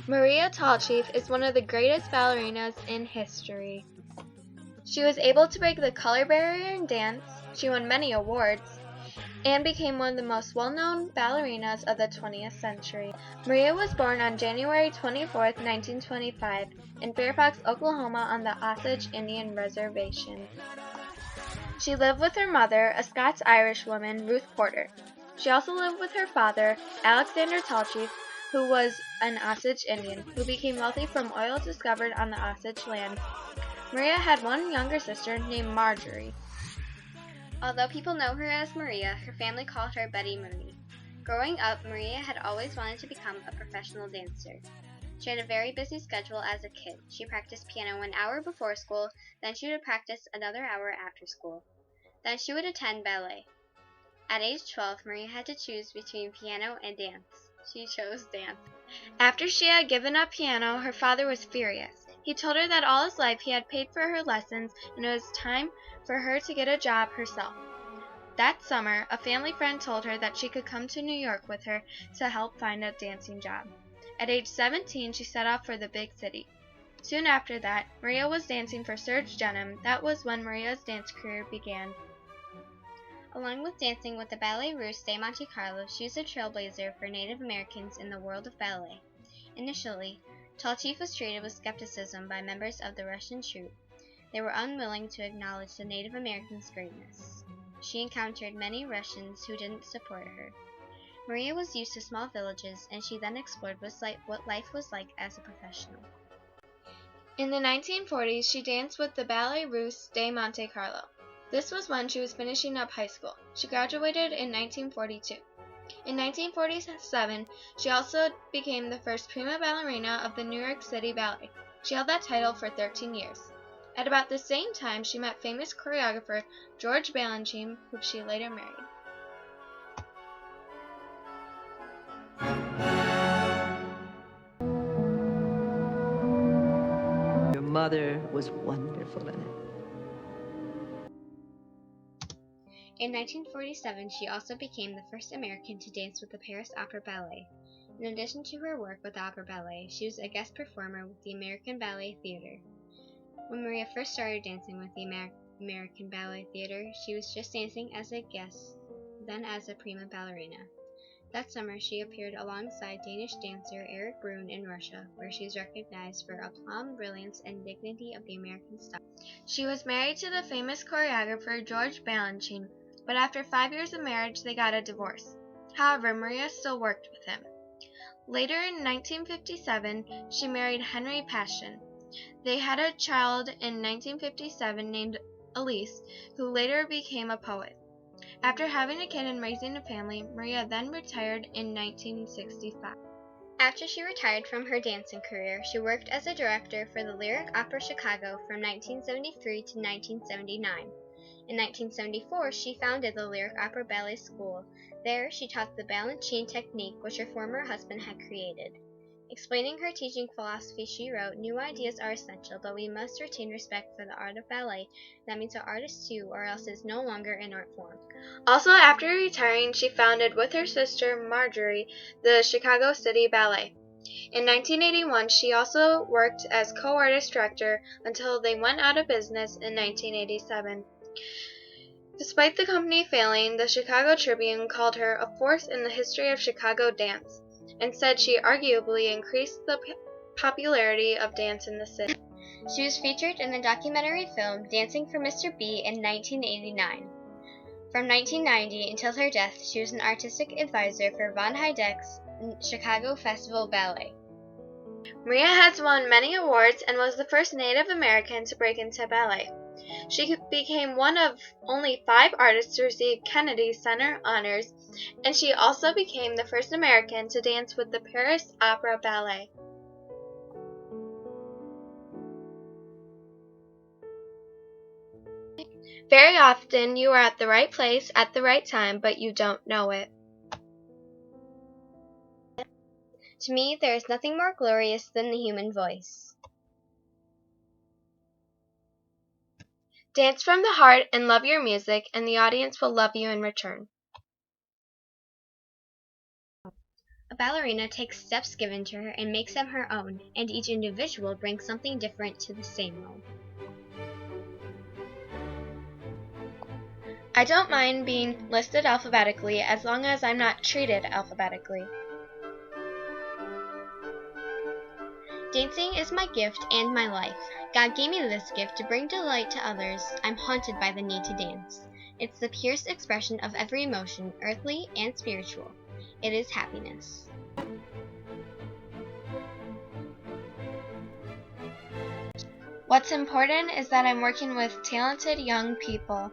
Maria Tallchief is one of the greatest ballerinas in history. She was able to break the color barrier in dance, she won many awards, and became one of the most well-known ballerinas of the 20th century. Maria was born on January 24, 1925, in Fairfax, Oklahoma on the Osage Indian Reservation. She lived with her mother, a Scots-Irish woman, Ruth Porter. She also lived with her father, Alexander Tallchief, who was an Osage Indian, who became wealthy from oil discovered on the Osage land. Maria had one younger sister named Marjorie. Although people know her as Maria, her family called her Betty Mooney. Growing up, Maria had always wanted to become a professional dancer. She had a very busy schedule as a kid. She practiced piano 1 hour before school, then she would practice another hour after school. Then she would attend ballet. At age 12, Maria had to choose between piano and dance. She chose dance. After she had given up piano, her father was furious. He told her that all his life he had paid for her lessons and it was time for her to get a job herself. That summer, a family friend told her that she could come to New York with her to help find a dancing job. At age 17, she set off for the big city. Soon after that, Maria was dancing for Serge Denham. That was when Maria's dance career began. Along with dancing with the Ballet Russe de Monte Carlo, she was a trailblazer for Native Americans in the world of ballet. Initially, Tallchief was treated with skepticism by members of the Russian troupe. They were unwilling to acknowledge the Native Americans' greatness. She encountered many Russians who didn't support her. Maria was used to small villages, and she then explored what life was like as a professional. In the 1940s, she danced with the Ballet Russe de Monte Carlo. This was when she was finishing up high school. She graduated in 1942. In 1947, she also became the first prima ballerina of the New York City Ballet. She held that title for 13 years. At about the same time, she met famous choreographer George Balanchine, whom she later married. Your mother was wonderful in it. In 1947, she also became the first American to dance with the Paris Opera Ballet. In addition to her work with the Opera Ballet, she was a guest performer with the American Ballet Theater. When Maria first started dancing with the American Ballet Theater, she was just dancing as a guest, then as a prima ballerina. That summer, she appeared alongside Danish dancer Eric Brun in Russia, where she is recognized for aplomb, brilliance, and dignity of the American style. She was married to the famous choreographer George Balanchine, but after 5 years of marriage, they got a divorce. However, Maria still worked with him. Later in 1957, she married Henry Passion. They had a child in 1957 named Elise, who later became a poet. After having a kid and raising a family, Maria then retired in 1965. After she retired from her dancing career, she worked as a director for the Lyric Opera Chicago from 1973 to 1979. In 1974, she founded the Lyric Opera Ballet School. There, she taught the Balanchine technique, which her former husband had created. Explaining her teaching philosophy, she wrote, "New ideas are essential, but we must retain respect for the art of ballet. That means the artist too, or else it is no longer an art form." Also, after retiring, she founded with her sister Marjorie the Chicago City Ballet. In 1981, she also worked as co-artist director until they went out of business in 1987. Despite the company failing, the Chicago Tribune called her a force in the history of Chicago dance, and said she arguably increased the popularity of dance in the city. She was featured in the documentary film Dancing for Mr. B in 1989. From 1990 until her death, she was an artistic advisor for Von Heideck's Chicago Festival Ballet. Maria has won many awards and was the first Native American to break into ballet. She became one of only 5 artists to receive Kennedy Center honors, and she also became the first American to dance with the Paris Opera Ballet. Very often, you are at the right place at the right time, but you don't know it. To me, there is nothing more glorious than the human voice. Dance from the heart and love your music, and the audience will love you in return. a ballerina takes steps given to her and makes them her own, and each individual brings something different to the same role. I don't mind being listed alphabetically as long as I'm not treated alphabetically. Dancing is my gift and my life. God gave me this gift to bring delight to others. I'm haunted by the need to dance. It's the purest expression of every emotion, earthly and spiritual. It is happiness. What's important is that I'm working with talented young people.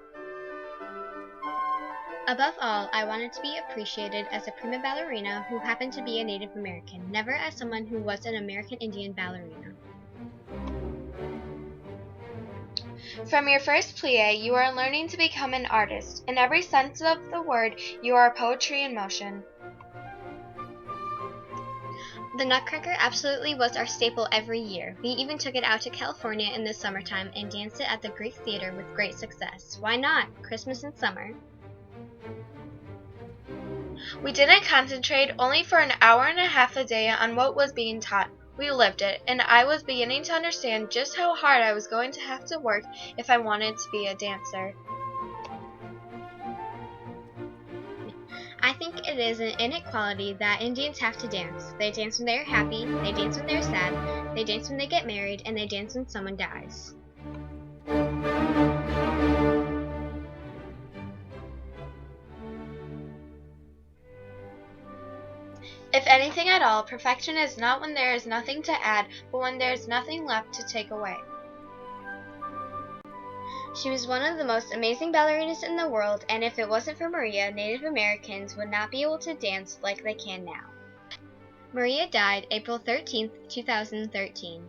Above all, I wanted to be appreciated as a prima ballerina who happened to be a Native American, never as someone who was an American Indian ballerina. From your first plie, you are learning to become an artist. In every sense of the word, you are poetry in motion. The Nutcracker absolutely was our staple every year. We even took it out to California in the summertime and danced it at the Greek Theater with great success. Why not? Christmas and summer. We didn't concentrate only for an hour and a half a day on what was being taught. We lived it, and I was beginning to understand just how hard I was going to have to work if I wanted to be a dancer. I think it is an inequality that Indians have to dance. They dance when they are happy, they dance when they're sad, they dance when they get married, and they dance when someone dies. If anything at all, perfection is not when there is nothing to add, but when there is nothing left to take away. She was one of the most amazing ballerinas in the world, and if it wasn't for Maria, Native Americans would not be able to dance like they can now. Maria died April 13, 2013.